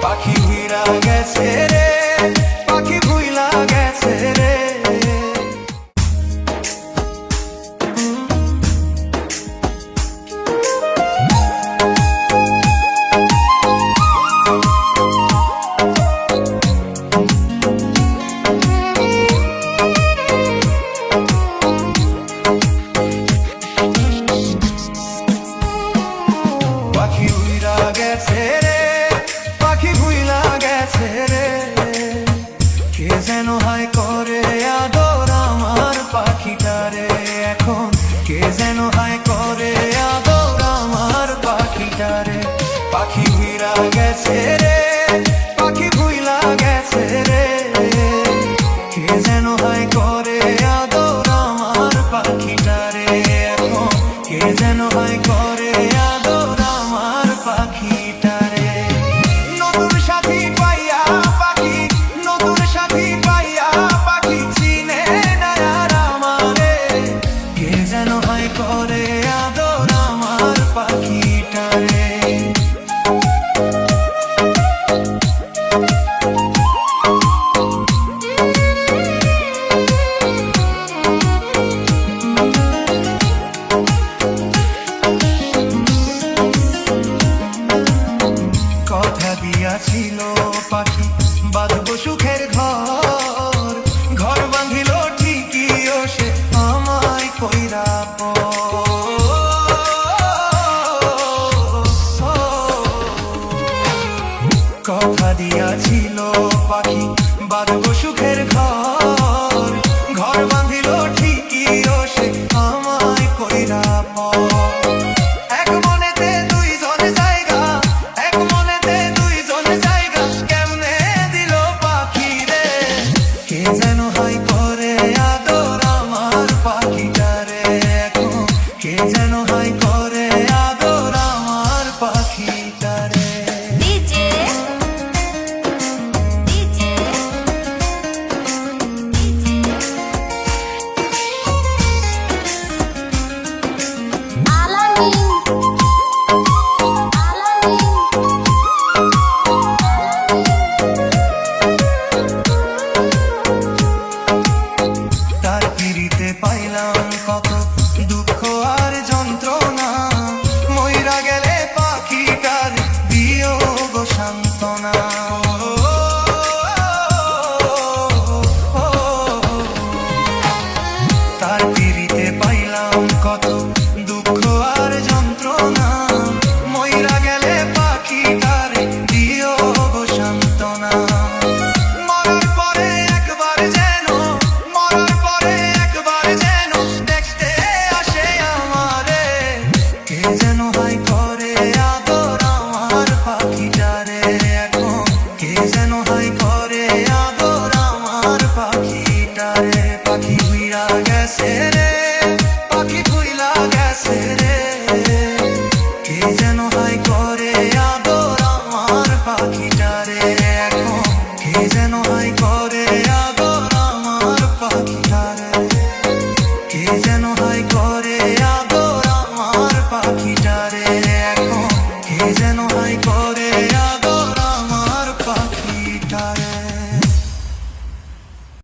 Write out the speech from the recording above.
পাখি উইরা গেছে রে, পাখি ভুইলা গেছে রে। পাখি উইরা গেছে রে, পাখি ভুইলা গেছে রে। কে যেন হায় করে আদর আমার পাখিটারে এখন, কে যেন হায় করে আদর আমার পাখিটারে। পাখি উইরা গেছে রে, পাখি ভুইলা গেছে রে। কে যেন হায় করে আদর আমার পাখিটারে এখন, কে যেন হায় করে আদর আমার পাখিটারে। নতুন সাথী পাইয়া পাখি, নতুন সাথী পাইয়া পাখি চিনে না আর আমারে। কে যেন হায় করে আদর আমার পাখিটারে। কথা দিয়াছিল পাখি বাঁধবো সুখের ঘর, ঘর বাঁধিল ঠিকই ও সে আমায় কইরা কথা দিয়াছিল পাখি বাঁধবো সুখের ঘর,